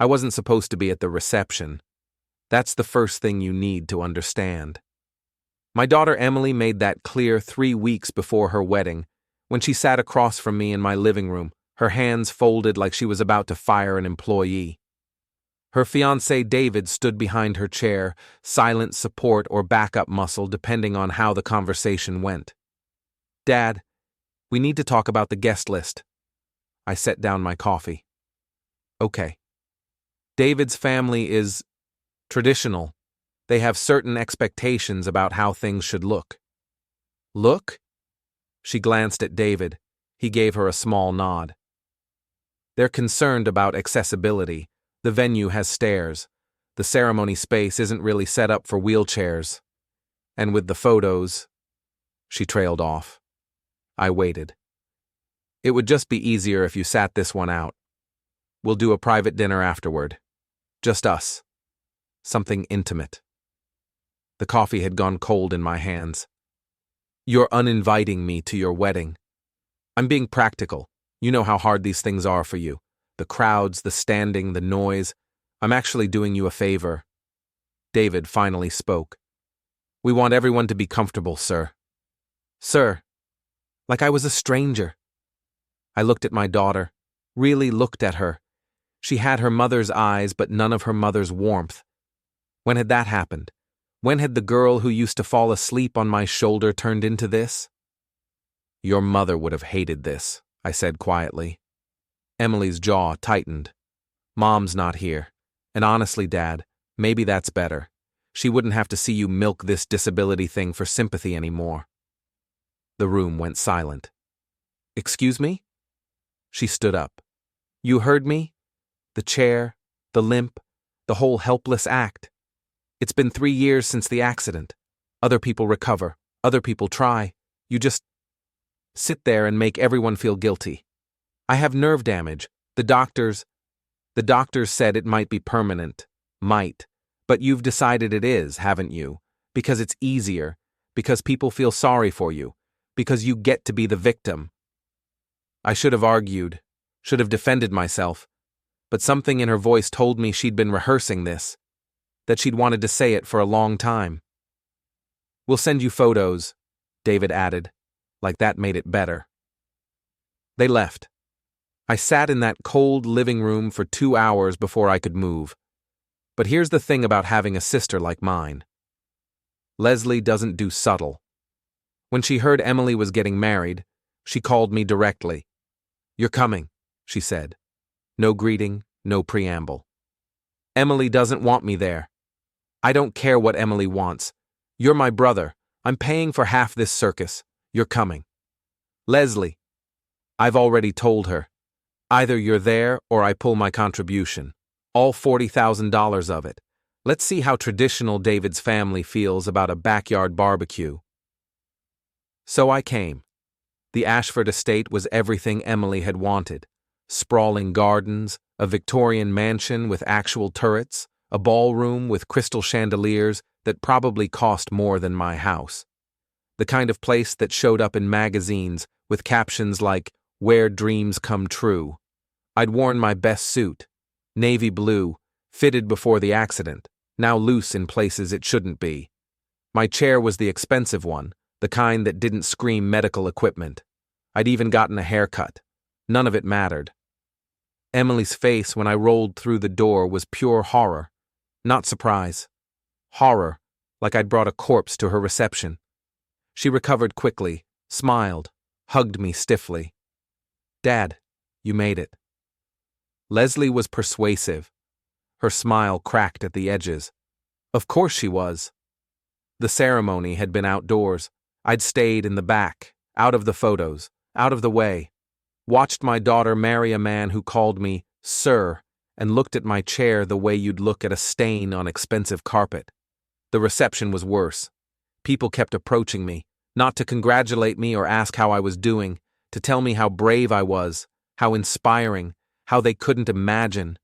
I wasn't supposed to be at the reception. That's the first thing you need to understand. My daughter Emily made that clear 3 weeks before her wedding, when she sat across from me in my living room, her hands folded like she was about to fire an employee. Her fiancé David stood behind her chair, silent support or backup muscle depending on how the conversation went. "Dad, we need to talk about the guest list." I set down my coffee. "Okay." David's family is traditional. They have certain expectations about how things should look. "Look?" She glanced at David. He gave her a small nod. "They're concerned about accessibility. The venue has stairs. The ceremony space isn't really set up for wheelchairs. And with the photos..." She trailed off. I waited. "It would just be easier if you sat this one out. We'll do a private dinner afterward. Just us. Something intimate." The coffee had gone cold in my hands. "You're uninviting me to your wedding." "I'm being practical. You know how hard these things are for you. The crowds, the standing, the noise. I'm actually doing you a favor." David finally spoke. "We want everyone to be comfortable, sir." "Sir?" Like I was a stranger. I looked at my daughter, really looked at her. She had her mother's eyes, but none of her mother's warmth. When had that happened? When had the girl who used to fall asleep on my shoulder turned into this? "Your mother would have hated this," I said quietly. Emily's jaw tightened. "Mom's not here. And honestly, Dad, maybe that's better. She wouldn't have to see you milk this disability thing for sympathy anymore." The room went silent. "Excuse me?" She stood up. "You heard me? The chair, the limp, the whole helpless act. It's been 3 years since the accident. Other people recover. Other people try. You just sit there and make everyone feel guilty. I have nerve damage. The doctors said it might be permanent. Might. But you've decided it is, haven't you? Because it's easier. Because people feel sorry for you. Because you get to be the victim." I should have argued. Should have defended myself. But something in her voice told me she'd been rehearsing this. That she'd wanted to say it for a long time. "We'll send you photos," David added, like that made it better. They left. I sat in that cold living room for 2 hours before I could move. But here's the thing about having a sister like mine. Leslie doesn't do subtle. When she heard Emily was getting married, she called me directly. "You're coming," she said. No greeting, no preamble. "Emily doesn't want me there." "I don't care what Emily wants. You're my brother. I'm paying for half this circus. You're coming." "Leslie." "I've already told her. Either you're there or I pull my contribution. All $40,000 of it. Let's see how traditional David's family feels about a backyard barbecue." So I came. The Ashford estate was everything Emily had wanted. Sprawling gardens, a Victorian mansion with actual turrets, a ballroom with crystal chandeliers that probably cost more than my house. The kind of place that showed up in magazines with captions like, "Where dreams come true." I'd worn my best suit, navy blue, fitted before the accident, now loose in places it shouldn't be. My chair was the expensive one, the kind that didn't scream medical equipment. I'd even gotten a haircut. None of it mattered. Emily's face when I rolled through the door was pure horror. Not surprise. Horror, like I'd brought a corpse to her reception. She recovered quickly, smiled, hugged me stiffly. "Dad, you made it." Leslie was persuasive. Her smile cracked at the edges. Of course she was. The ceremony had been outdoors. I'd stayed in the back, out of the photos, out of the way. Watched my daughter marry a man who called me "sir" and looked at my chair the way you'd look at a stain on expensive carpet. The reception was worse. People kept approaching me, not to congratulate me or ask how I was doing, to tell me how brave I was, how inspiring, how they couldn't imagine.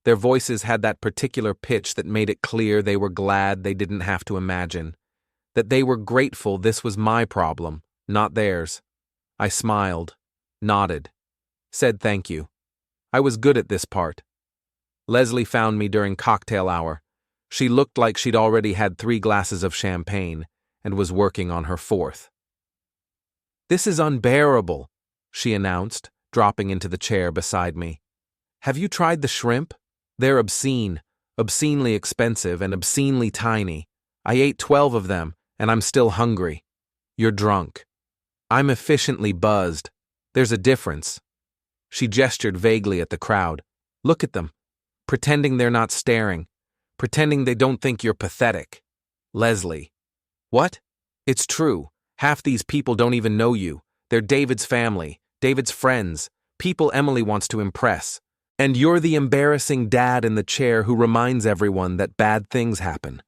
Their voices had that particular pitch that made it clear they were glad they didn't have to imagine. That they were grateful this was my problem, not theirs. I smiled, nodded, said thank you. I was good at this part. Leslie found me during cocktail hour. She looked like she'd already had 3 glasses of champagne and was working on her 4th. "This is unbearable," she announced, dropping into the chair beside me. "Have you tried the shrimp? They're obscene, obscenely expensive, and obscenely tiny. I ate 12 of them, and I'm still hungry. You're drunk. I'm efficiently buzzed. There's a difference." She gestured vaguely at the crowd. "Look at them. Pretending they're not staring. Pretending they don't think you're pathetic." Leslie. "What? It's true. Half these people don't even know you. They're David's family, David's friends, people Emily wants to impress. And you're the embarrassing dad in the chair who reminds everyone that bad things happen."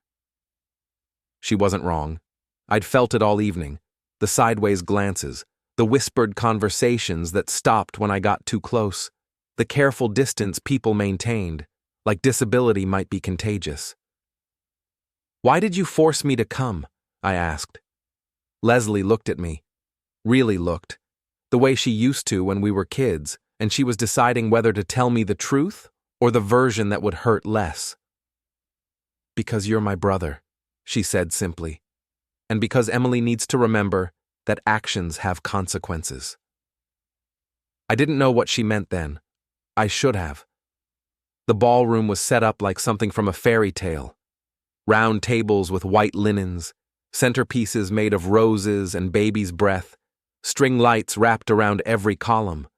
She wasn't wrong. I'd felt it all evening. The sideways glances, the whispered conversations that stopped when I got too close, the careful distance people maintained, like disability might be contagious. "Why did you force me to come?" I asked. Leslie looked at me. Really looked. The way she used to when we were kids, and she was deciding whether to tell me the truth or the version that would hurt less. "Because you're my brother," she said simply. "And because Emily needs to remember that actions have consequences." I didn't know what she meant then. I should have. The ballroom was set up like something from a fairy tale. Round tables with white linens, centerpieces made of roses and baby's breath, string lights wrapped around every column.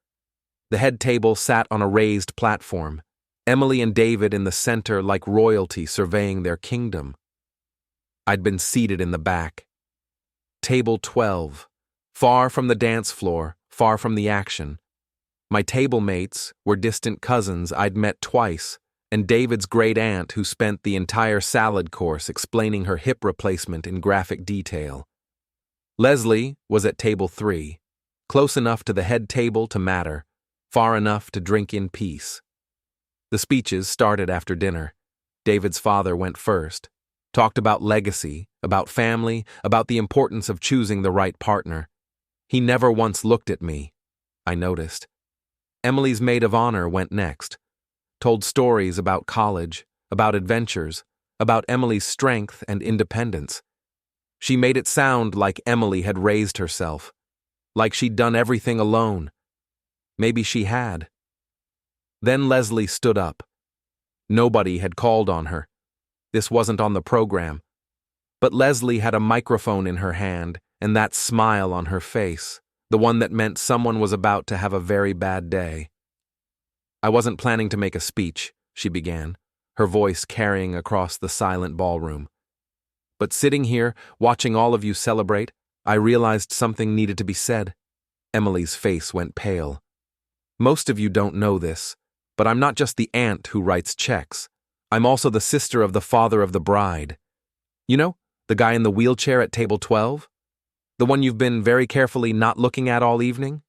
The head table sat on a raised platform, Emily and David in the center like royalty surveying their kingdom. I'd been seated in the back. Table 12, far from the dance floor, far from the action. My table mates were distant cousins I'd met twice, and David's great aunt who spent the entire salad course explaining her hip replacement in graphic detail. Leslie was at table 3, close enough to the head table to matter, far enough to drink in peace. The speeches started after dinner. David's father went first, talked about legacy, about family, about the importance of choosing the right partner. He never once looked at me, I noticed. Emily's maid of honor went next, told stories about college, about adventures, about Emily's strength and independence. She made it sound like Emily had raised herself, like she'd done everything alone. Maybe she had. Then Leslie stood up. Nobody had called on her. This wasn't on the program. But Leslie had a microphone in her hand and that smile on her face, the one that meant someone was about to have a very bad day. "I wasn't planning to make a speech," she began, her voice carrying across the silent ballroom. "But sitting here, watching all of you celebrate, I realized something needed to be said." Emily's face went pale. "Most of you don't know this, but I'm not just the aunt who writes checks. I'm also the sister of the father of the bride. You know, the guy in the wheelchair at table 12? The one you've been very carefully not looking at all evening?"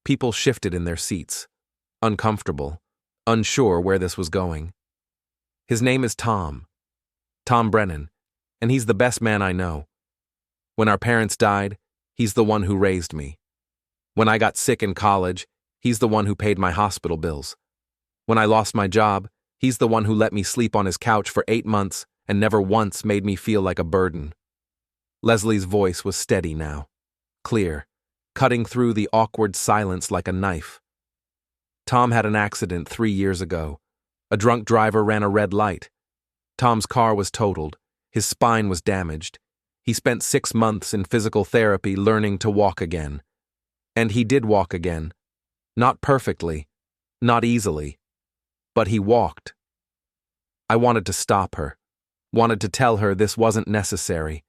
People shifted in their seats, uncomfortable, unsure where this was going. "His name is Tom Brennan, and he's the best man I know. When our parents died, he's the one who raised me. When I got sick in college, he's the one who paid my hospital bills. When I lost my job, he's the one who let me sleep on his couch for 8 months and never once made me feel like a burden." Leslie's voice was steady now, clear, cutting through the awkward silence like a knife. "Tom had an accident 3 years ago. A drunk driver ran a red light. Tom's car was totaled. His spine was damaged. He spent 6 months in physical therapy learning to walk again. And he did walk again. Not perfectly, not easily, but he walked. I wanted to stop her, wanted to tell her this wasn't necessary,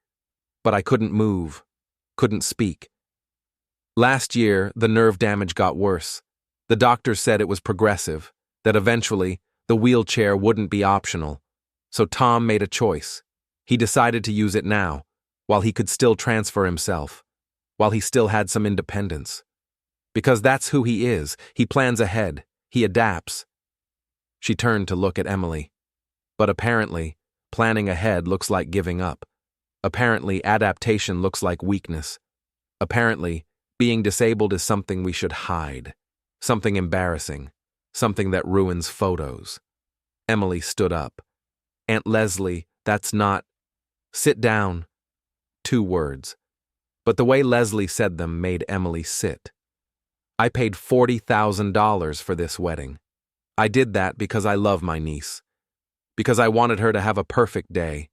but I couldn't move, couldn't speak. Last year, the nerve damage got worse. The doctors said it was progressive, that eventually the wheelchair wouldn't be optional. So Tom made a choice. He decided to use it now, while he could still transfer himself, while he still had some independence. Because that's who he is. He plans ahead. He adapts. She turned to look at Emily. But apparently, planning ahead looks like giving up. Apparently, adaptation looks like weakness. Apparently, being disabled is something we should hide. Something embarrassing. Something that ruins photos. Emily stood up. Aunt Leslie, that's not. Sit down. 2 words. But the way Leslie said them made Emily sit. I paid $40,000 for this wedding. I did that because I love my niece. Because I wanted her to have a perfect day.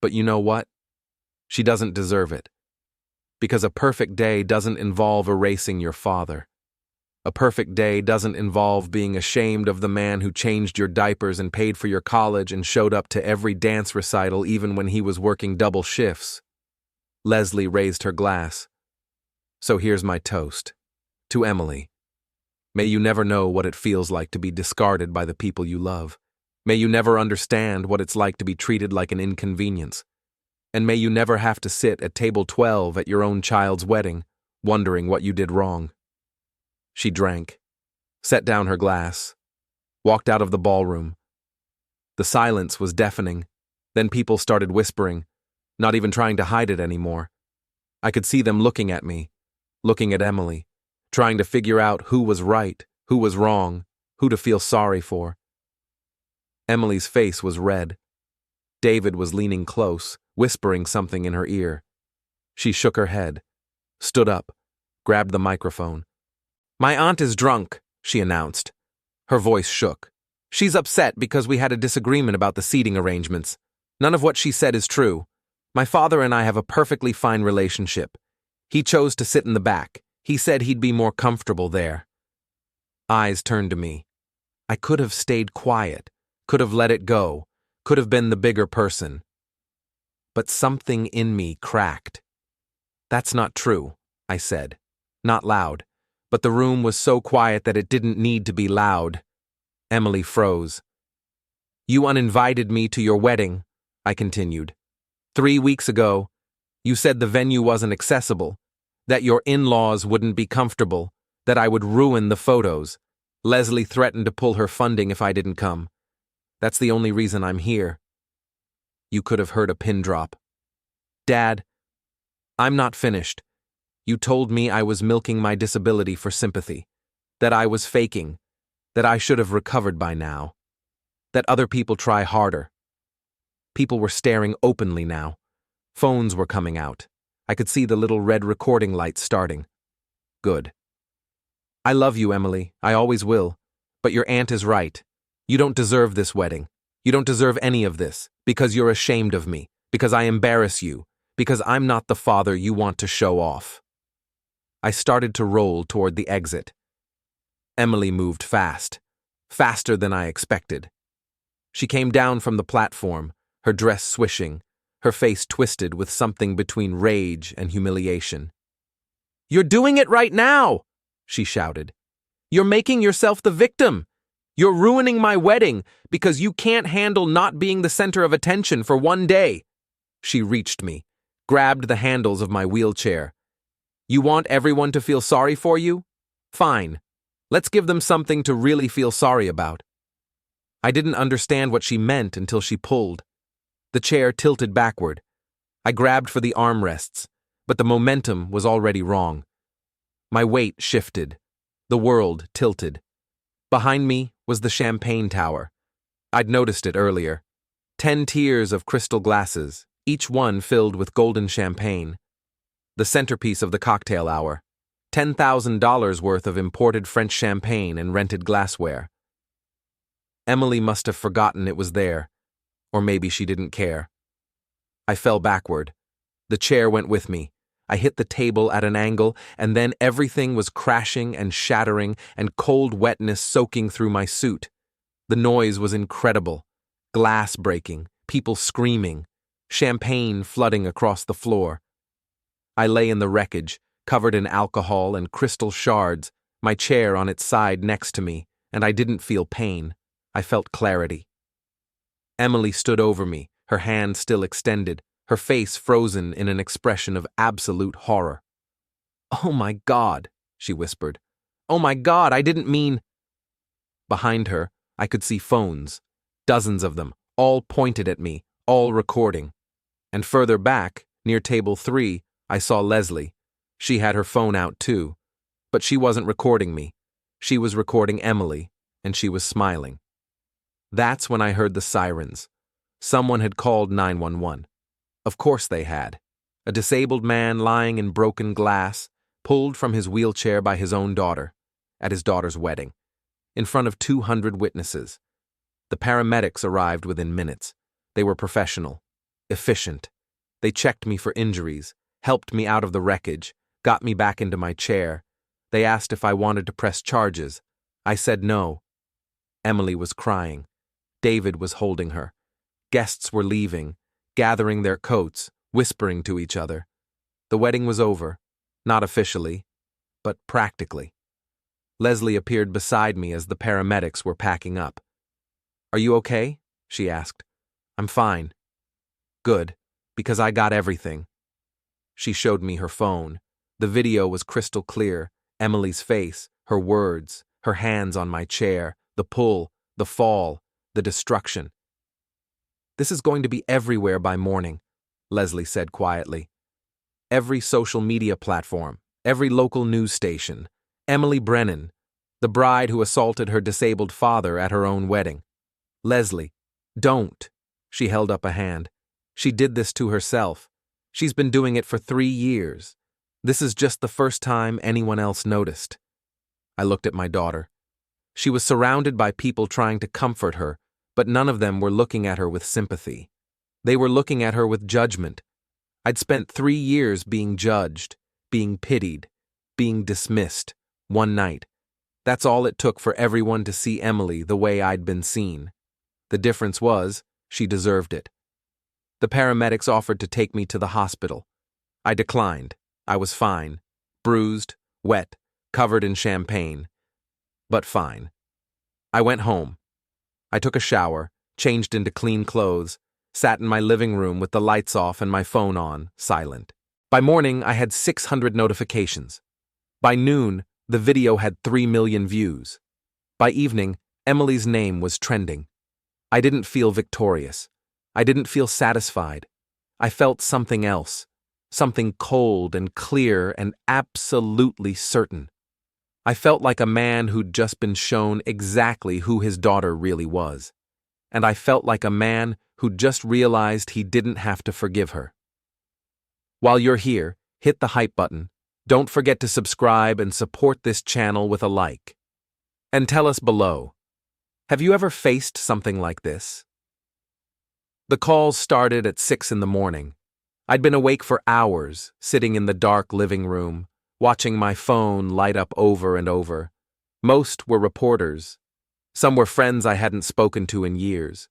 But you know what? She doesn't deserve it. Because a perfect day doesn't involve erasing your father. A perfect day doesn't involve being ashamed of the man who changed your diapers and paid for your college and showed up to every dance recital even when he was working double shifts. Leslie raised her glass. So here's my toast. To Emily. May you never know what it feels like to be discarded by the people you love. May you never understand what it's like to be treated like an inconvenience. And may you never have to sit at table 12 at your own child's wedding, wondering what you did wrong. She drank, set down her glass, walked out of the ballroom. The silence was deafening. Then people started whispering, not even trying to hide it anymore. I could see them looking at me, looking at Emily, trying to figure out who was right, who was wrong, who to feel sorry for. Emily's face was red. David was leaning close, whispering something in her ear. She shook her head, stood up, grabbed the microphone. My aunt is drunk, she announced. Her voice shook. She's upset because we had a disagreement about the seating arrangements. None of what she said is true. My father and I have a perfectly fine relationship. He chose to sit in the back. He said he'd be more comfortable there. Eyes turned to me. I could have stayed quiet, could have let it go, could have been the bigger person. But something in me cracked. That's not true, I said. Not loud. But the room was so quiet that it didn't need to be loud. Emily froze. You uninvited me to your wedding, I continued. 3 weeks ago, you said the venue wasn't accessible, that your in-laws wouldn't be comfortable, that I would ruin the photos. Leslie threatened to pull her funding if I didn't come. That's the only reason I'm here. You could have heard a pin drop. Dad, I'm not finished. You told me I was milking my disability for sympathy, that I was faking, that I should have recovered by now, that other people try harder. People were staring openly now. Phones were coming out. I could see the little red recording lights starting. Good. I love you, Emily. I always will. But your aunt is right. You don't deserve this wedding. You don't deserve any of this, because you're ashamed of me, because I embarrass you, because I'm not the father you want to show off. I started to roll toward the exit. Emily moved fast, faster than I expected. She came down from the platform, her dress swishing, her face twisted with something between rage and humiliation. You're doing it right now, she shouted. You're making yourself the victim. You're ruining my wedding because you can't handle not being the center of attention for one day. She reached me, grabbed the handles of my wheelchair. You want everyone to feel sorry for you? Fine. Let's give them something to really feel sorry about. I didn't understand what she meant until she pulled. The chair tilted backward. I grabbed for the armrests, but the momentum was already wrong. My weight shifted. The world tilted. Behind me was the champagne tower. I'd noticed it earlier. 10 tiers of crystal glasses, each one filled with golden champagne. The centerpiece of the cocktail hour. $10,000 worth of imported French champagne and rented glassware. Emily must have forgotten it was there, or maybe she didn't care. I fell backward. The chair went with me. I hit the table at an angle, and then everything was crashing and shattering and cold wetness soaking through my suit. The noise was incredible. Glass breaking, people screaming, champagne flooding across the floor. I lay in the wreckage, covered in alcohol and crystal shards, my chair on its side next to me, and I didn't feel pain. I felt clarity. Emily stood over me, her hand still extended, her face frozen in an expression of absolute horror. "Oh my God," she whispered. "Oh my God, I didn't mean—" Behind her, I could see phones, dozens of them, all pointed at me, all recording. And further back, near table 3, I saw Leslie. She had her phone out too, but she wasn't recording me. She was recording Emily, and she was smiling. That's when I heard the sirens. Someone had called 911. Of course they had. A disabled man lying in broken glass, pulled from his wheelchair by his own daughter, at his daughter's wedding, in front of 200 witnesses. The paramedics arrived within minutes. They were professional, efficient. They checked me for injuries, helped me out of the wreckage, got me back into my chair. They asked if I wanted to press charges. I said no. Emily was crying. David was holding her. Guests were leaving, gathering their coats, whispering to each other. The wedding was over, not officially, but practically. Leslie appeared beside me as the paramedics were packing up. "Are you okay?" she asked. "I'm fine." "Good, because I got everything." She showed me her phone. The video was crystal clear. Emily's face, her words, her hands on my chair, the pull, the fall, the destruction. "This is going to be everywhere by morning," Leslie said quietly. "Every social media platform, every local news station. Emily Brennan, the bride who assaulted her disabled father at her own wedding." "Leslie, don't." She held up a hand. "She did this to herself. She's been doing it for 3 years. This is just the first time anyone else noticed." I looked at my daughter. She was surrounded by people trying to comfort her, but none of them were looking at her with sympathy. They were looking at her with judgment. I'd spent 3 years being judged, being pitied, being dismissed, one night. That's all it took for everyone to see Emily the way I'd been seen. The difference was, she deserved it. The paramedics offered to take me to the hospital. I declined. I was fine. Bruised, wet, covered in champagne. But fine. I went home. I took a shower, changed into clean clothes, sat in my living room with the lights off and my phone on, silent. By morning, I had 600 notifications. By noon, the video had 3 million views. By evening, Emily's name was trending. I didn't feel victorious. I didn't feel satisfied. I felt something else, something cold and clear and absolutely certain. I felt like a man who'd just been shown exactly who his daughter really was. And I felt like a man who'd just realized he didn't have to forgive her. While you're here, hit the hype button. Don't forget to subscribe and support this channel with a like. And tell us below, have you ever faced something like this? The calls started at 6 in the morning. I'd been awake for hours, sitting in the dark living room, watching my phone light up over and over. Most were reporters. Some were friends I hadn't spoken to in years.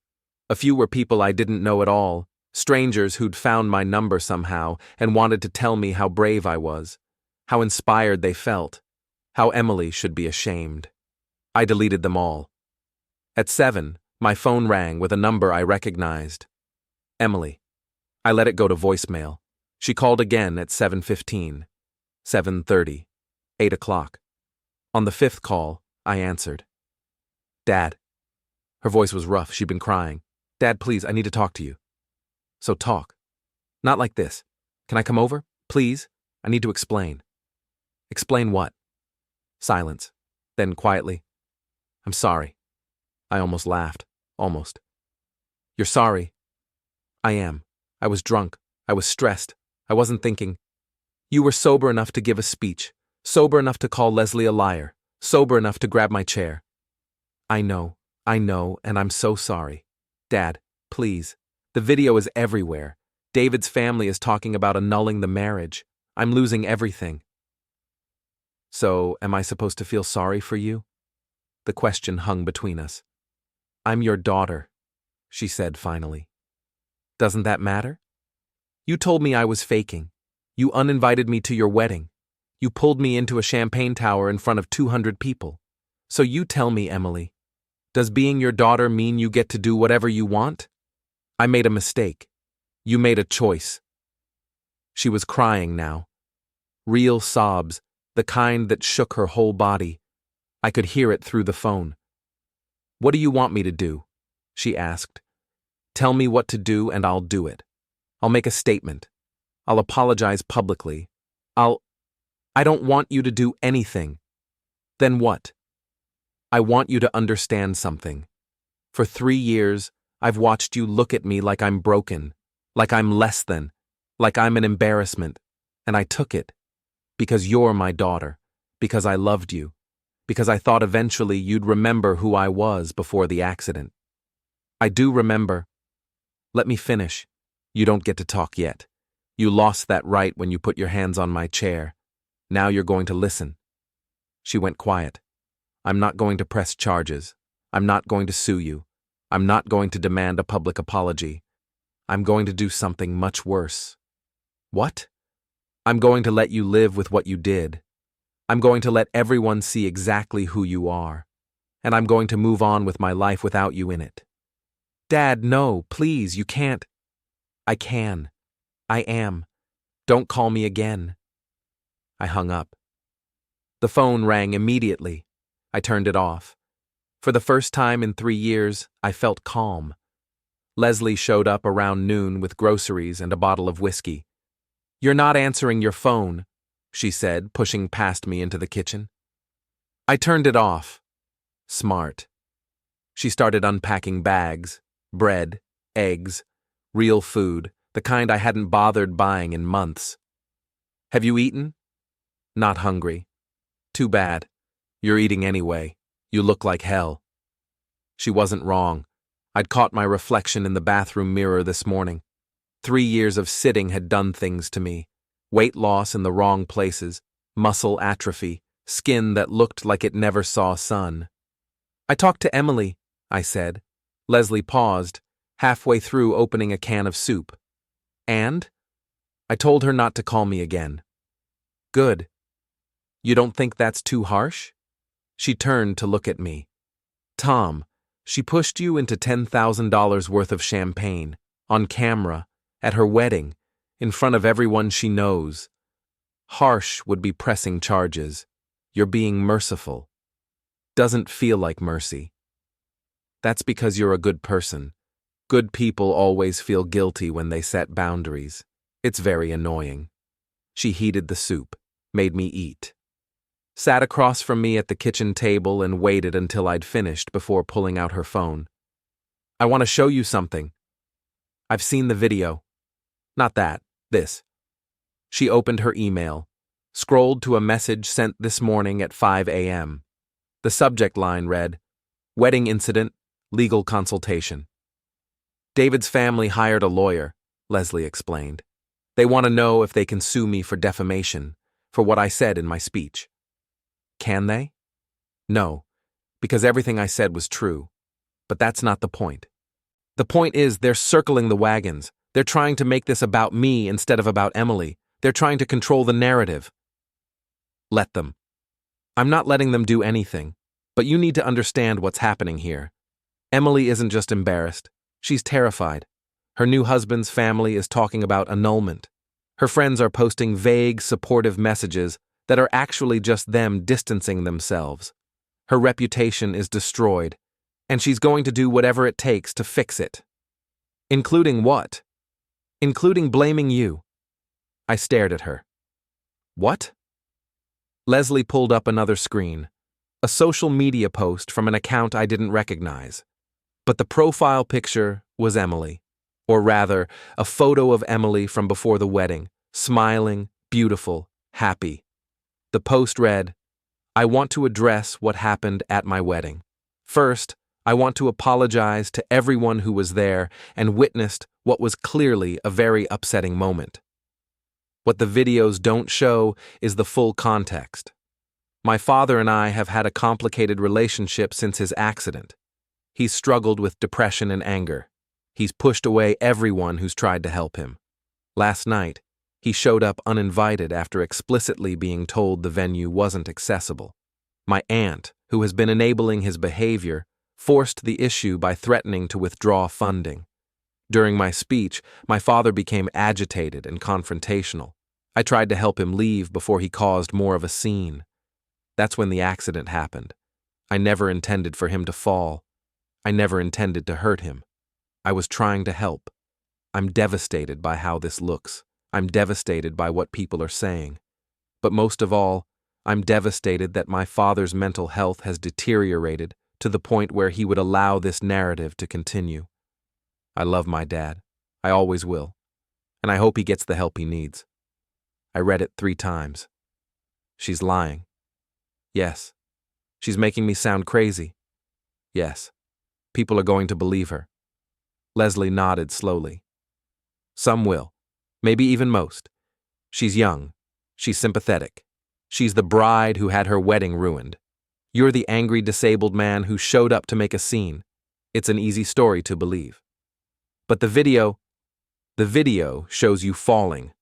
A few were people I didn't know at all, strangers who'd found my number somehow and wanted to tell me how brave I was, how inspired they felt, how Emily should be ashamed. I deleted them all. At 7, my phone rang with a number I recognized. Emily. I let it go to voicemail. She called again at 7:15, 7:30, 8 o'clock. On the 5th call, I answered. "Dad." Her voice was rough. She'd been crying. "Dad, please, I need to talk to you." "So talk. Not like this. Can I come over? Please? I need to explain." "Explain what?" Silence. Then quietly, "I'm sorry." I almost laughed. Almost. "You're sorry?" "I am. I was drunk. I was stressed. I wasn't thinking. You were sober enough to give a speech. Sober enough to call Leslie a liar. Sober enough to grab my chair." I know, and I'm so sorry. Dad, please. The video is everywhere. David's family is talking about annulling the marriage. I'm losing everything." "So, am I supposed to feel sorry for you?" The question hung between us. "I'm your daughter," she said finally. "Doesn't that matter? You told me I was faking. You uninvited me to your wedding. You pulled me into a champagne tower in front of 200 people. So you tell me, Emily, does being your daughter mean you get to do whatever you want? I made a mistake. You made a choice." She was crying now. Real sobs, the kind that shook her whole body. I could hear it through the phone. "What do you want me to do?" she asked. "Tell me what to do and I'll do it. I'll make a statement. I'll apologize publicly. I don't want you to do anything." "Then what?" "I want you to understand something. For 3 years, I've watched you look at me like I'm broken, like I'm less than, like I'm an embarrassment, and I took it. Because you're my daughter, because I loved you, because I thought eventually you'd remember who I was before the accident. I do remember. Let me finish. You don't get to talk yet. You lost that right when you put your hands on my chair. Now you're going to listen. She went quiet. I'm not going to press charges. I'm not going to sue you. I'm not going to demand a public apology. I'm going to do something much worse. What? I'm going to let you live with what you did. I'm going to let everyone see exactly who you are. And I'm going to move on with my life without you in it. Dad, no, please, you can't. I can. I am. Don't call me again. I hung up. The phone rang immediately. I turned it off. For the first time in 3 years, I felt calm. Leslie showed up around noon with groceries and a bottle of whiskey. You're not answering your phone, she said, pushing past me into the kitchen. I turned it off. Smart. She started unpacking bags, bread, eggs, real food, the kind I hadn't bothered buying in months. Have you eaten? Not hungry. Too bad. You're eating anyway. You look like hell. She wasn't wrong. I'd caught my reflection in the bathroom mirror this morning. 3 years of sitting had done things to me. Weight loss in the wrong places, muscle atrophy, skin that looked like it never saw sun. I talked to Emily, I said. Leslie paused, halfway through opening a can of soup. And? I told her not to call me again. Good. You don't think that's too harsh? She turned to look at me. Tom, she pushed you into $10,000 worth of champagne, on camera, at her wedding, in front of everyone she knows. Harsh would be pressing charges. You're being merciful. Doesn't feel like mercy. That's because you're a good person. Good people always feel guilty when they set boundaries. It's very annoying. She heated the soup, made me eat. Sat across from me at the kitchen table and waited until I'd finished before pulling out her phone. I want to show you something. I've seen the video. Not that, this. She opened her email, scrolled to a message sent this morning at 5 a.m. The subject line read, Wedding Incident, Legal Consultation. David's family hired a lawyer, Leslie explained. They want to know if they can sue me for defamation, for what I said in my speech. Can they? No, because everything I said was true. But that's not the point. The point is they're circling the wagons. They're trying to make this about me instead of about Emily. They're trying to control the narrative. Let them. I'm not letting them do anything, but you need to understand what's happening here. Emily isn't just embarrassed. She's terrified. Her new husband's family is talking about annulment. Her friends are posting vague, supportive messages that are actually just them distancing themselves. Her reputation is destroyed, and she's going to do whatever it takes to fix it. Including what? Including blaming you. I stared at her. What? Leslie pulled up another screen, a social media post from an account I didn't recognize. But the profile picture was Emily, or rather, a photo of Emily from before the wedding, smiling, beautiful, happy. The post read, I want to address what happened at my wedding. First, I want to apologize to everyone who was there and witnessed what was clearly a very upsetting moment. What the videos don't show is the full context. My father and I have had a complicated relationship since his accident. He's struggled with depression and anger. He's pushed away everyone who's tried to help him. Last night, he showed up uninvited after explicitly being told the venue wasn't accessible. My aunt, who has been enabling his behavior, forced the issue by threatening to withdraw funding. During my speech, my father became agitated and confrontational. I tried to help him leave before he caused more of a scene. That's when the accident happened. I never intended for him to fall. I never intended to hurt him. I was trying to help. I'm devastated by how this looks. I'm devastated by what people are saying. But most of all, I'm devastated that my father's mental health has deteriorated to the point where he would allow this narrative to continue. I love my dad. I always will. And I hope he gets the help he needs. I read it 3 times. She's lying. Yes. She's making me sound crazy. Yes. People are going to believe her. Leslie nodded slowly. Some will. Maybe even most. She's young. She's sympathetic. She's the bride who had her wedding ruined. You're the angry disabled man who showed up to make a scene. It's an easy story to believe. But the video shows you falling.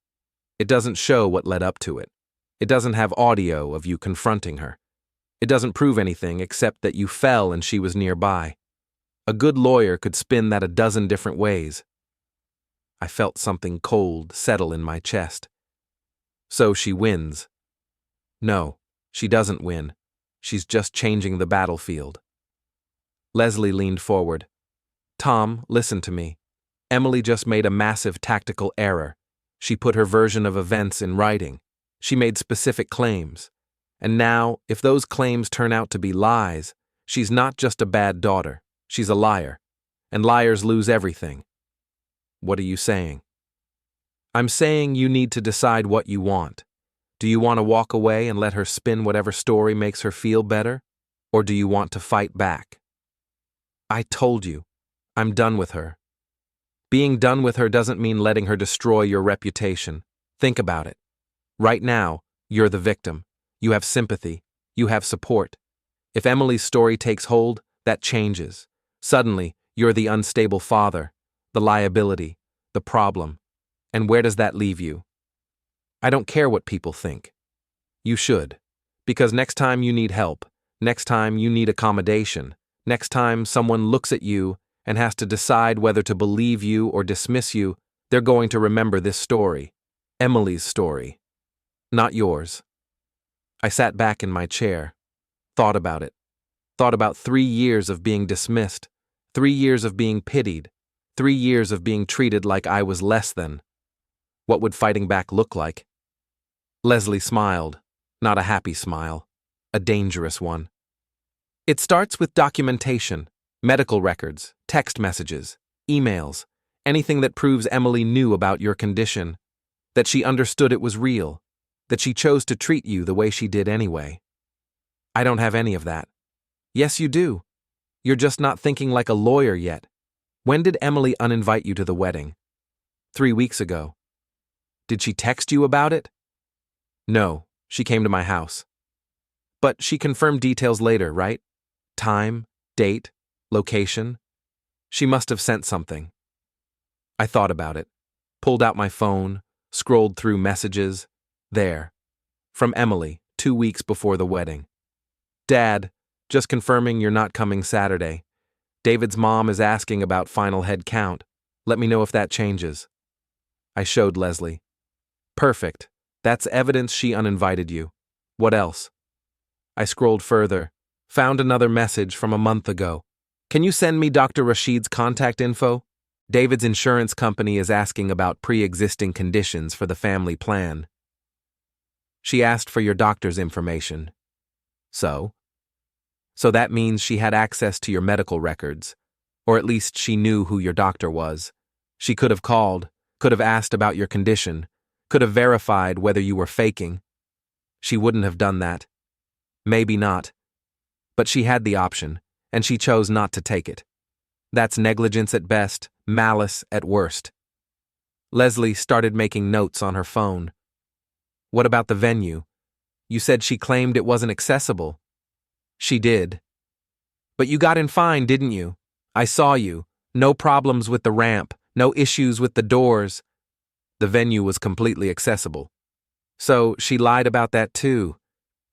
It doesn't show what led up to it. It doesn't have audio of you confronting her. It doesn't prove anything except that you fell and she was nearby. A good lawyer could spin that a dozen different ways. I felt something cold settle in my chest. So she wins. No, she doesn't win. She's just changing the battlefield. Leslie leaned forward. Tom, listen to me. Emily just made a massive tactical error. She put her version of events in writing. She made specific claims. And now, if those claims turn out to be lies, she's not just a bad daughter. She's a liar. And liars lose everything. What are you saying? I'm saying you need to decide what you want. Do you want to walk away and let her spin whatever story makes her feel better? Or do you want to fight back? I told you, I'm done with her. Being done with her doesn't mean letting her destroy your reputation. Think about it. Right now, you're the victim. You have sympathy. You have support. If Emily's story takes hold, that changes. Suddenly, you're the unstable father, the liability, the problem. And where does that leave you? I don't care what people think. You should. Because next time you need help, next time you need accommodation, next time someone looks at you and has to decide whether to believe you or dismiss you, they're going to remember this story. Emily's story. Not yours. I sat back in my chair, thought about it. Thought about 3 years of being dismissed, 3 years of being pitied, 3 years of being treated like I was less than. What would fighting back look like? Leslie smiled, not a happy smile, a dangerous one. It starts with documentation, medical records, text messages, emails, anything that proves Emily knew about your condition, that she understood it was real, that she chose to treat you the way she did anyway. I don't have any of that. Yes, you do. You're just not thinking like a lawyer yet. When did Emily uninvite you to the wedding? 3 weeks ago. Did she text you about it? No, she came to my house. But she confirmed details later, right? Time, date, location. She must have sent something. I thought about it, pulled out my phone, scrolled through messages. There. From Emily, 2 weeks before the wedding. Dad, just confirming you're not coming Saturday. David's mom is asking about final head count. Let me know if that changes. I showed Leslie. Perfect. That's evidence she uninvited you. What else? I scrolled further, found another message from a month ago. Can you send me Dr. Rashid's contact info? David's insurance company is asking about pre-existing conditions for the family plan. She asked for your doctor's information. So that means she had access to your medical records, or at least she knew who your doctor was. She could have called, could have asked about your condition, could have verified whether you were faking. She wouldn't have done that. Maybe not. But she had the option, and she chose not to take it. That's negligence at best, malice at worst. Leslie started making notes on her phone. What about the venue? You said she claimed it wasn't accessible. She did. But you got in fine, didn't you? I saw you. No problems with the ramp, no issues with the doors. The venue was completely accessible. So she lied about that too.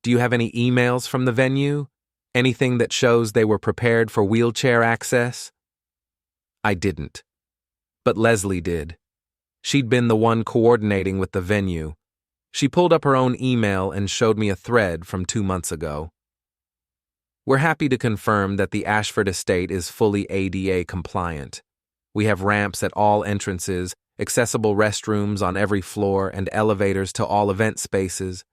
Do you have any emails from the venue? Anything that shows they were prepared for wheelchair access? I didn't. But Leslie did. She'd been the one coordinating with the venue. She pulled up her own email and showed me a thread from 2 months ago. We're happy to confirm that the Ashford estate is fully ADA compliant. We have ramps at all entrances, accessible restrooms on every floor, and elevators to all event spaces.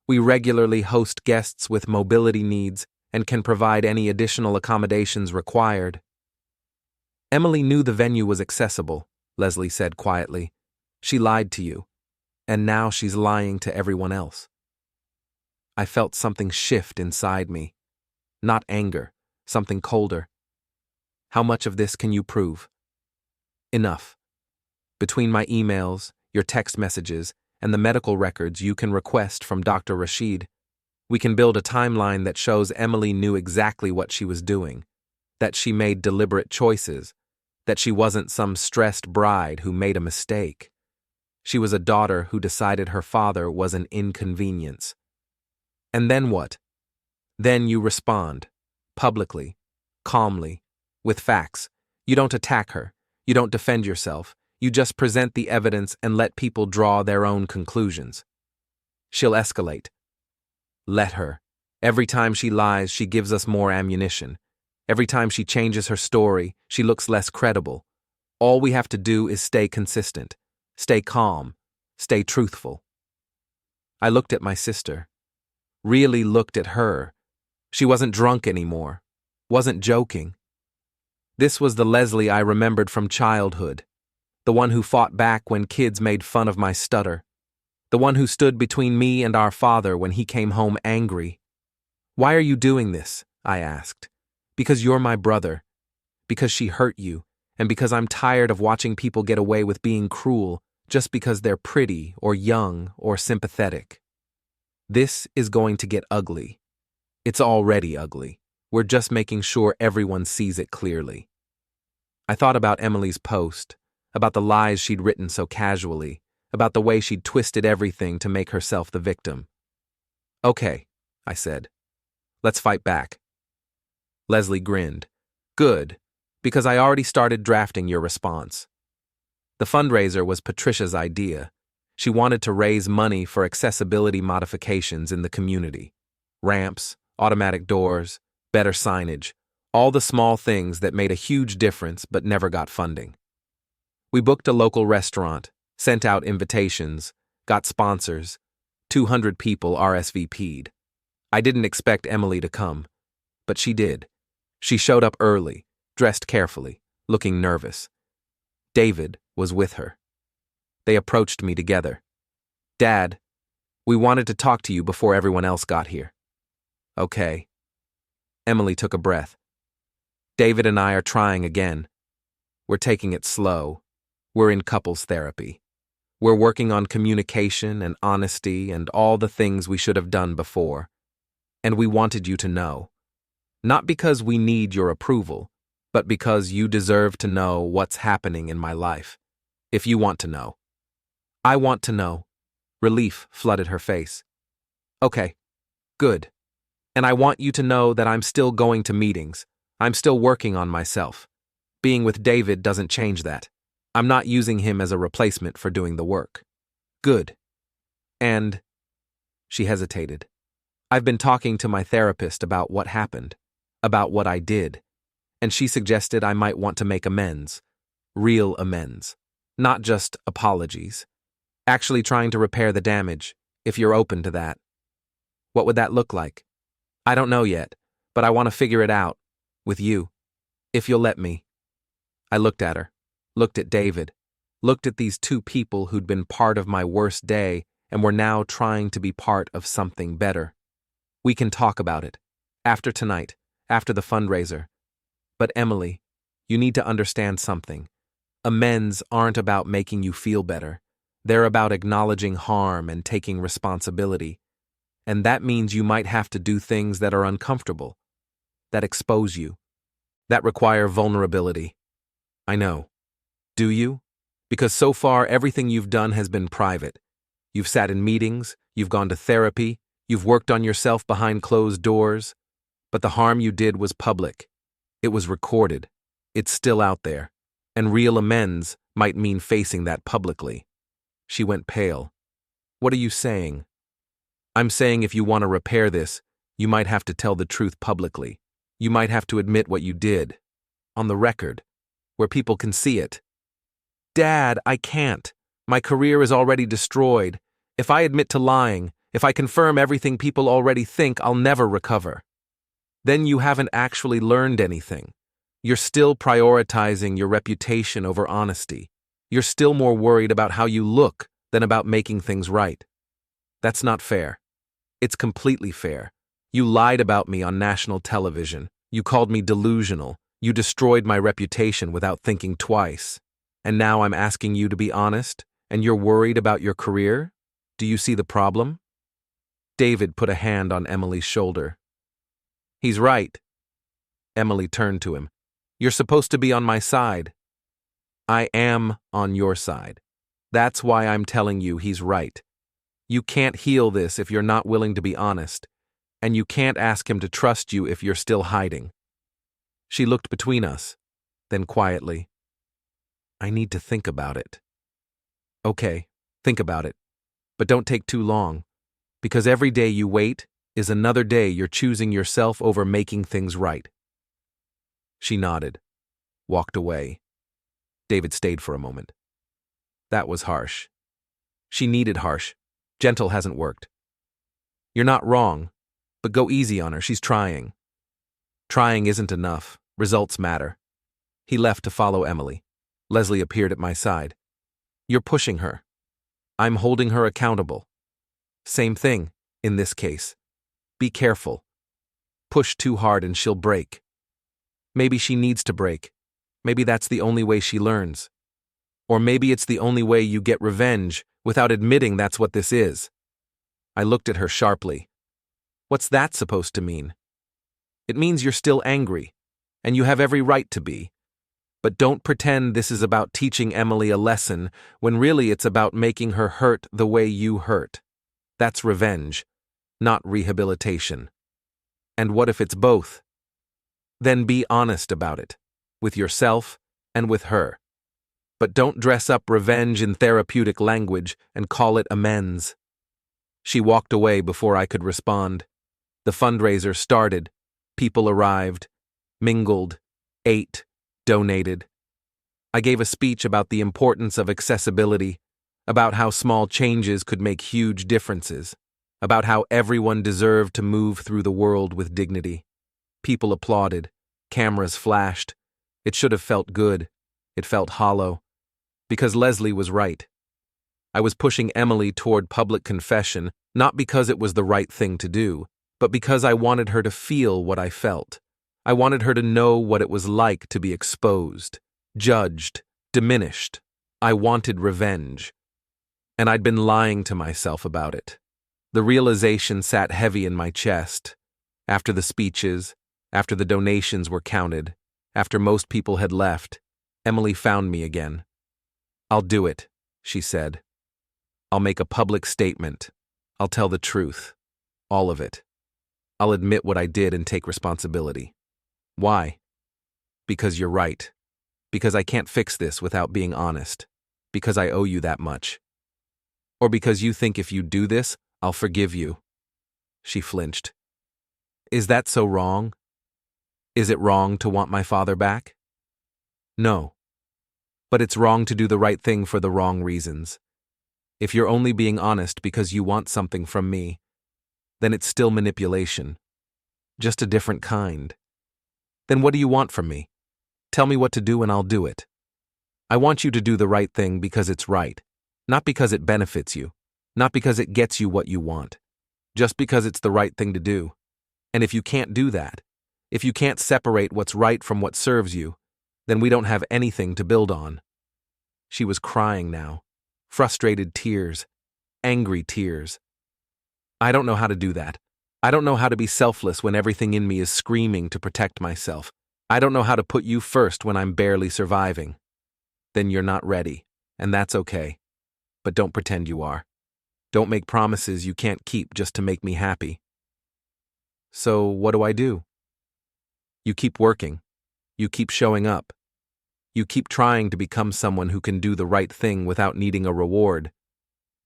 We regularly host guests with mobility needs, and can provide any additional accommodations required. Emily knew the venue was accessible, Leslie said quietly. She lied to you, and now she's lying to everyone else. I felt something shift inside me. Not anger, something colder. How much of this can you prove? Enough. Between my emails, your text messages, and the medical records you can request from Dr. Rashid, we can build a timeline that shows Emily knew exactly what she was doing, that she made deliberate choices, that she wasn't some stressed bride who made a mistake. She was a daughter who decided her father was an inconvenience. And then what? Then you respond, publicly, calmly, with facts. You don't attack her. You don't defend yourself. You just present the evidence and let people draw their own conclusions. She'll escalate. Let her. Every time she lies, she gives us more ammunition. Every time she changes her story, she looks less credible. All we have to do is stay consistent, stay calm, stay truthful. I looked at my sister. Really looked at her. She wasn't drunk anymore. Wasn't joking. This was the Leslie I remembered from childhood. The one who fought back when kids made fun of my stutter. The one who stood between me and our father when he came home angry. Why are you doing this? I asked. Because you're my brother. Because she hurt you. And because I'm tired of watching people get away with being cruel just because they're pretty or young or sympathetic. This is going to get ugly. It's already ugly. We're just making sure everyone sees it clearly. I thought about Emily's post, about the lies she'd written so casually, about the way she'd twisted everything to make herself the victim. Okay, I said. Let's fight back. Leslie grinned. Good, because I already started drafting your response. The fundraiser was Patricia's idea. She wanted to raise money for accessibility modifications in the community. Ramps, automatic doors, better signage, all the small things that made a huge difference but never got funding. We booked a local restaurant, sent out invitations, got sponsors. 200 people RSVP'd. I didn't expect Emily to come, but she did. She showed up early, dressed carefully, looking nervous. David was with her. They approached me together. Dad, we wanted to talk to you before everyone else got here. Okay. Emily took a breath. David and I are trying again. We're taking it slow. We're in couples therapy. We're working on communication and honesty and all the things we should have done before. And we wanted you to know. Not because we need your approval, but because you deserve to know what's happening in my life. If you want to know. I want to know. Relief flooded her face. Okay, good. And I want you to know that I'm still going to meetings. I'm still working on myself. Being with David doesn't change that. I'm not using him as a replacement for doing the work. Good. And... She hesitated. I've been talking to my therapist about what happened, about what I did, and she suggested I might want to make amends. Real amends. Not just apologies. Actually trying to repair the damage, if you're open to that. What would that look like? I don't know yet, but I want to figure it out. With you. If you'll let me. I looked at her. Looked at David. Looked at these two people who'd been part of my worst day and were now trying to be part of something better. We can talk about it. After tonight. After the fundraiser. But Emily, you need to understand something. Amends aren't about making you feel better. They're about acknowledging harm and taking responsibility. And that means you might have to do things that are uncomfortable, that expose you, that require vulnerability. I know. Do you? Because so far everything you've done has been private. You've sat in meetings, you've gone to therapy, you've worked on yourself behind closed doors. But the harm you did was public. It was recorded. It's still out there. And real amends might mean facing that publicly. She went pale. What are you saying? I'm saying if you want to repair this, you might have to tell the truth publicly. You might have to admit what you did. On the record. Where people can see it. Dad, I can't. My career is already destroyed. If I admit to lying, if I confirm everything people already think, I'll never recover. then you haven't actually learned anything. You're still prioritizing your reputation over honesty. You're still more worried about how you look than about making things right. That's not fair. It's completely fair. You lied about me on national television. You called me delusional. You destroyed my reputation without thinking twice. And now I'm asking you to be honest, and you're worried about your career? Do you see the problem? David put a hand on Emily's shoulder. He's right. Emily turned to him. You're supposed to be on my side. I am on your side. That's why I'm telling you he's right. You can't heal this if you're not willing to be honest, and you can't ask him to trust you if you're still hiding. She looked between us, then quietly. I need to think about it. Okay, think about it, but don't take too long, because every day you wait is another day you're choosing yourself over making things right. She nodded, walked away. David stayed for a moment. That was harsh. She needed harsh. Gentle hasn't worked. You're not wrong, but go easy on her. She's trying. Trying isn't enough. Results matter. He left to follow Emily. Leslie appeared at my side. You're pushing her. I'm holding her accountable. Same thing, in this case. Be careful. Push too hard and she'll break. Maybe she needs to break. Maybe that's the only way she learns. Or maybe it's the only way you get revenge without admitting that's what this is. I looked at her sharply. What's that supposed to mean? It means you're still angry, and you have every right to be. But don't pretend this is about teaching Emily a lesson when really it's about making her hurt the way you hurt. That's revenge, not rehabilitation. And what if it's both? Then be honest about it, with yourself and with her. But don't dress up revenge in therapeutic language and call it amends. She walked away before I could respond. The fundraiser started. People arrived, mingled, ate, donated. I gave a speech about the importance of accessibility, about how small changes could make huge differences, about how everyone deserved to move through the world with dignity. People applauded. Cameras flashed. It should have felt good. It felt hollow. Because Leslie was right. I was pushing Emily toward public confession, not because it was the right thing to do, but because I wanted her to feel what I felt. I wanted her to know what it was like to be exposed, judged, diminished. I wanted revenge. And I'd been lying to myself about it. The realization sat heavy in my chest. After the speeches, after the donations were counted, after most people had left, Emily found me again. I'll do it, she said. I'll make a public statement. I'll tell the truth. All of it. I'll admit what I did and take responsibility. Why? Because you're right. Because I can't fix this without being honest. Because I owe you that much. Or because you think if you do this, I'll forgive you. She flinched. Is that so wrong? Is it wrong to want my father back? No. But it's wrong to do the right thing for the wrong reasons. If you're only being honest because you want something from me, then it's still manipulation. Just a different kind. Then what do you want from me? Tell me what to do and I'll do it. I want you to do the right thing because it's right, not because it benefits you, not because it gets you what you want, just because it's the right thing to do. And if you can't do that, if you can't separate what's right from what serves you, then we don't have anything to build on. She was crying now, frustrated tears, angry tears. I don't know how to do that. I don't know how to be selfless when everything in me is screaming to protect myself. I don't know how to put you first when I'm barely surviving. Then you're not ready, and that's okay. But don't pretend you are. Don't make promises you can't keep just to make me happy. So what do? You keep working. You keep showing up. You keep trying to become someone who can do the right thing without needing a reward.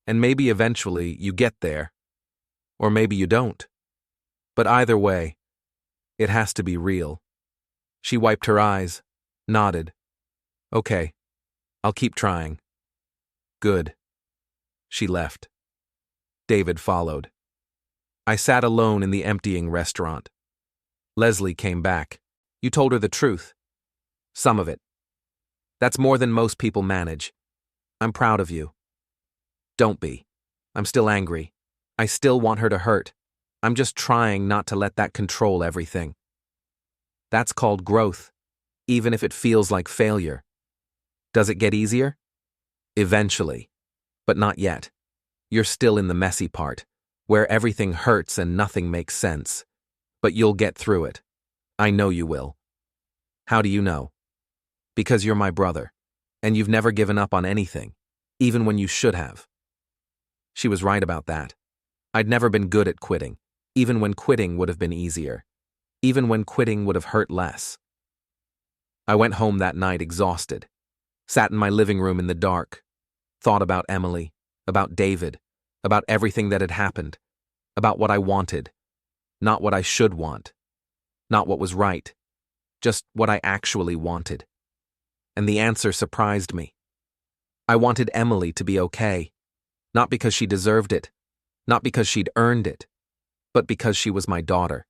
And maybe eventually you get there. Or maybe you don't. But either way, it has to be real. She wiped her eyes, nodded. Okay, I'll keep trying. Good. She left. David followed. I sat alone in the emptying restaurant. Leslie came back. You told her the truth. Some of it. That's more than most people manage. I'm proud of you. Don't be. I'm still angry. I still want her to hurt. I'm just trying not to let that control everything. That's called growth, even if it feels like failure. Does it get easier? Eventually. But not yet. You're still in the messy part, where everything hurts and nothing makes sense. But you'll get through it. I know you will. How do you know? Because you're my brother, and you've never given up on anything, even when you should have. She was right about that. I'd never been good at quitting, even when quitting would have been easier, even when quitting would have hurt less. I went home that night exhausted, sat in my living room in the dark, thought about Emily, about David, about everything that had happened, about what I wanted, not what I should want, not what was right, just what I actually wanted. And the answer surprised me. I wanted Emily to be okay, not because she deserved it, not because she'd earned it, but because she was my daughter.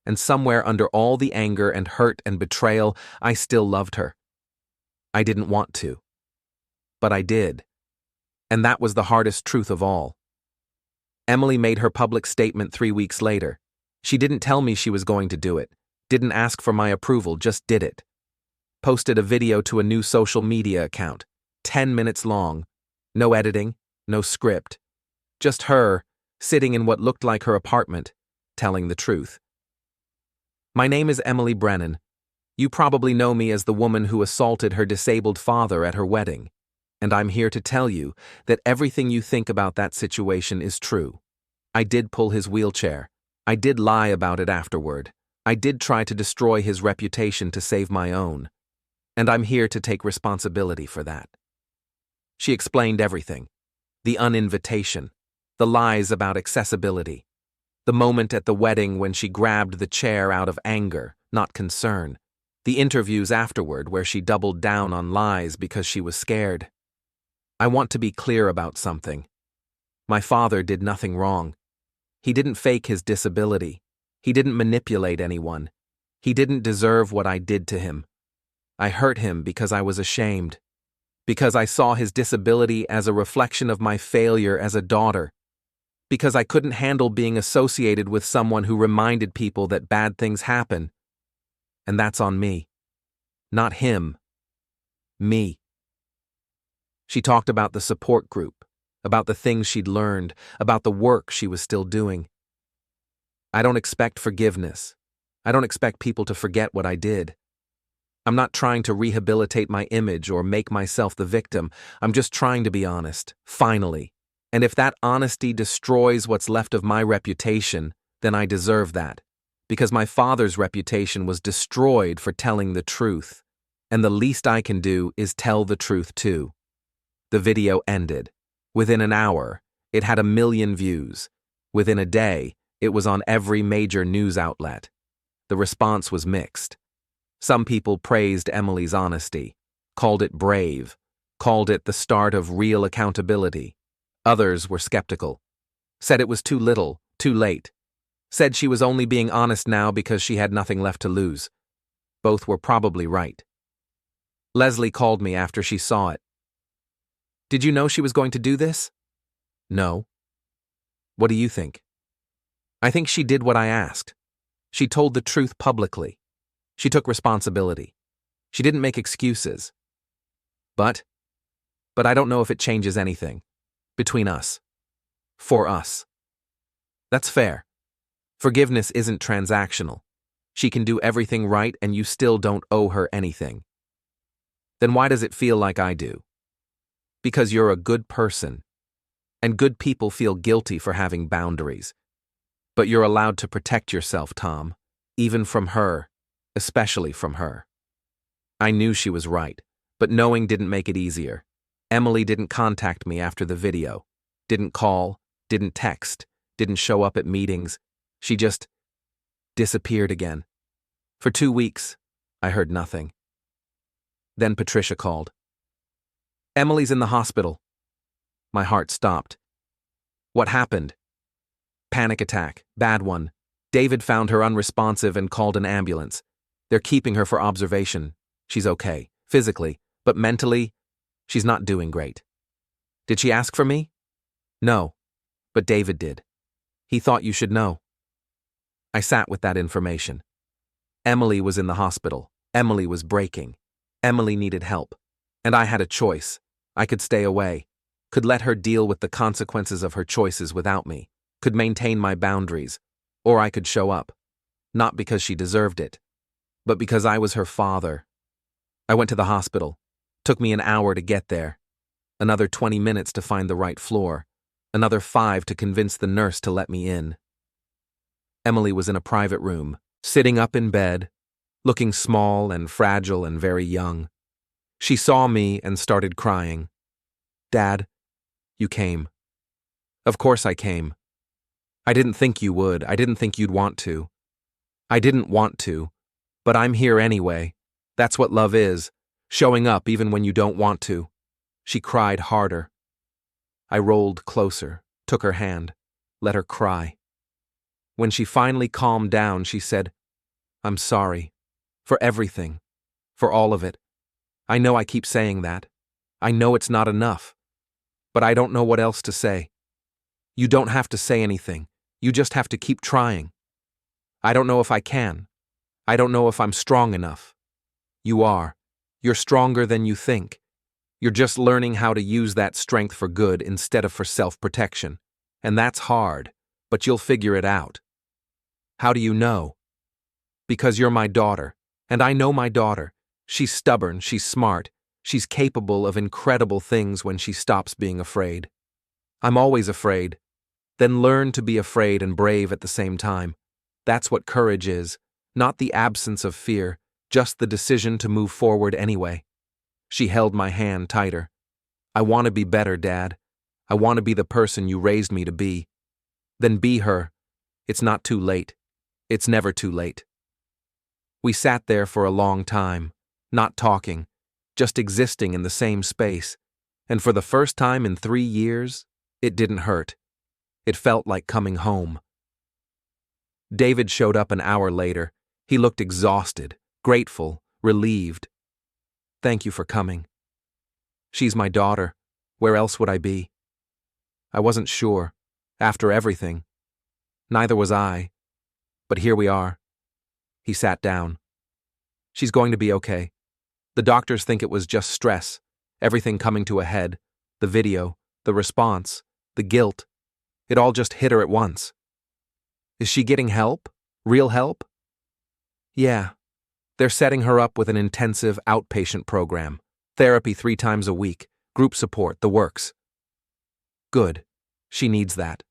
And somewhere under all the anger and hurt and betrayal, I still loved her. I didn't want to, but I did. And that was the hardest truth of all. Emily made her public statement 3 weeks later. She didn't tell me she was going to do it, didn't ask for my approval, just did it. Posted a video to a new social media account, 10 minutes long, no editing, no script, just her, sitting in what looked like her apartment, telling the truth. My name is Emily Brennan. You probably know me as the woman who assaulted her disabled father at her wedding, and I'm here to tell you that everything you think about that situation is true. I did pull his wheelchair. I did lie about it afterward. I did try to destroy his reputation to save my own. And I'm here to take responsibility for that. She explained everything. The uninvitation, the lies about accessibility, the moment at the wedding when she grabbed the chair out of anger, not concern, the interviews afterward where she doubled down on lies because she was scared. I want to be clear about something. My father did nothing wrong. He didn't fake his disability. He didn't manipulate anyone. He didn't deserve what I did to him. I hurt him because I was ashamed, because I saw his disability as a reflection of my failure as a daughter, because I couldn't handle being associated with someone who reminded people that bad things happen. And that's on me. Not him. Me. She talked about the support group, about the things she'd learned, about the work she was still doing. I don't expect forgiveness. I don't expect people to forget what I did. I'm not trying to rehabilitate my image or make myself the victim. I'm just trying to be honest, finally. And if that honesty destroys what's left of my reputation, then I deserve that. Because my father's reputation was destroyed for telling the truth. And the least I can do is tell the truth too. The video ended. Within an hour, it had 1 million views. Within a day, it was on every major news outlet. The response was mixed. Some people praised Emily's honesty, called it brave, called it the start of real accountability. Others were skeptical, said it was too little, too late, said she was only being honest now because she had nothing left to lose. Both were probably right. Leslie called me after she saw it. Did you know she was going to do this? No. What do you think? I think she did what I asked. She told the truth publicly. She took responsibility. She didn't make excuses. But I don't know if it changes anything. Between us. For us. That's fair. Forgiveness isn't transactional. She can do everything right and you still don't owe her anything. Then why does it feel like I do? Because you're a good person. And good people feel guilty for having boundaries. But you're allowed to protect yourself, Tom. Even from her. Especially from her. I knew she was right, but knowing didn't make it easier. Emily didn't contact me after the video. Didn't call, didn't text, didn't show up at meetings. She just disappeared again. For 2 weeks, I heard nothing. Then Patricia called. Emily's in the hospital. My heart stopped. What happened? Panic attack, bad one. David found her unresponsive and called an ambulance. They're keeping her for observation. She's okay, physically, but mentally, she's not doing great. Did she ask for me? No, but David did. He thought you should know. I sat with that information. Emily was in the hospital. Emily was breaking. Emily needed help. And I had a choice. I could stay away, could let her deal with the consequences of her choices without me, could maintain my boundaries, or I could show up. Not because she deserved it, but because I was her father. I went to the hospital. Took me an hour to get there. Another 20 minutes to find the right floor. Another 5 to convince the nurse to let me in. Emily was in a private room, sitting up in bed, looking small and fragile and very young. She saw me and started crying. Dad, you came. Of course I came. I didn't think you would. I didn't think you'd want to. I didn't want to, but I'm here anyway. That's what love is, showing up even when you don't want to. She cried harder. I rolled closer, took her hand, let her cry. When she finally calmed down, she said, I'm sorry. For everything. For all of it. I know I keep saying that. I know it's not enough. But I don't know what else to say. You don't have to say anything. You just have to keep trying. I don't know if I can. I don't know if I'm strong enough. You are. You're stronger than you think. You're just learning how to use that strength for good instead of for self-protection. And that's hard, but you'll figure it out. How do you know? Because you're my daughter, and I know my daughter. She's stubborn, she's smart, she's capable of incredible things when she stops being afraid. I'm always afraid. Then learn to be afraid and brave at the same time. That's what courage is, not the absence of fear, just the decision to move forward anyway. She held my hand tighter. I want to be better, Dad. I want to be the person you raised me to be. Then be her. It's not too late. It's never too late. We sat there for a long time, not talking, just existing in the same space, and for the first time in 3 years, it didn't hurt. It felt like coming home. David showed up an hour later. He looked exhausted, grateful, relieved. Thank you for coming. She's my daughter. Where else would I be? I wasn't sure, after everything. Neither was I. But here we are. He sat down. She's going to be okay. The doctors think it was just stress, everything coming to a head, the video, the response, the guilt. It all just hit her at once. Is she getting help? Real help? Yeah. They're setting her up with an intensive outpatient program, therapy 3 times a week, group support, the works. Good. She needs that.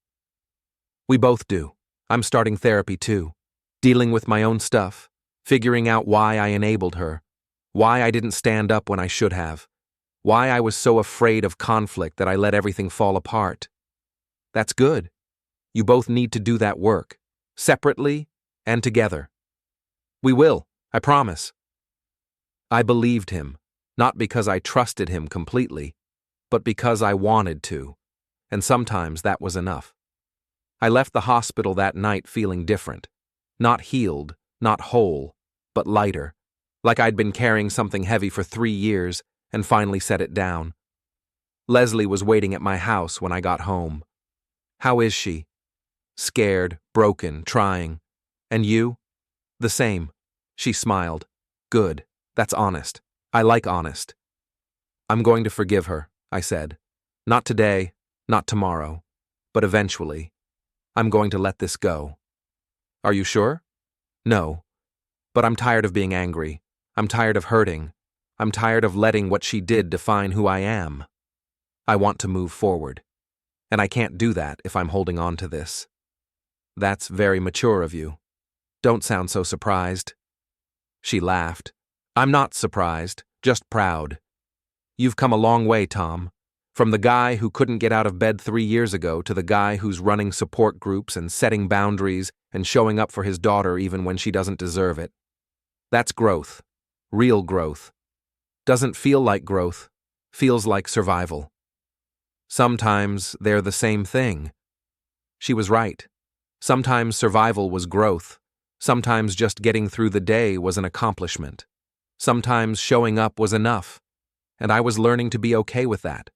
We both do. I'm starting therapy too, dealing with my own stuff, figuring out why I enabled her, why I didn't stand up when I should have, why I was so afraid of conflict that I let everything fall apart. That's good. You both need to do that work, separately and together. We will, I promise. I believed him, not because I trusted him completely, but because I wanted to, and sometimes that was enough. I left the hospital that night feeling different, not healed, not whole, but lighter, like I'd been carrying something heavy for 3 years and finally set it down. Leslie was waiting at my house when I got home. How is she? Scared, broken, trying. And you? The same. She smiled. Good. That's honest. I like honest. I'm going to forgive her, I said. Not today, not tomorrow, but eventually. I'm going to let this go. Are you sure? No. But I'm tired of being angry. I'm tired of hurting. I'm tired of letting what she did define who I am. I want to move forward. And I can't do that if I'm holding on to this. That's very mature of you. Don't sound so surprised. She laughed. I'm not surprised, just proud. You've come a long way, Tom. From the guy who couldn't get out of bed 3 years ago to the guy who's running support groups and setting boundaries and showing up for his daughter even when she doesn't deserve it. That's growth. Real growth. Doesn't feel like growth. Feels like survival. Sometimes they're the same thing. She was right. Sometimes survival was growth. Sometimes just getting through the day was an accomplishment. Sometimes showing up was enough, and I was learning to be okay with that.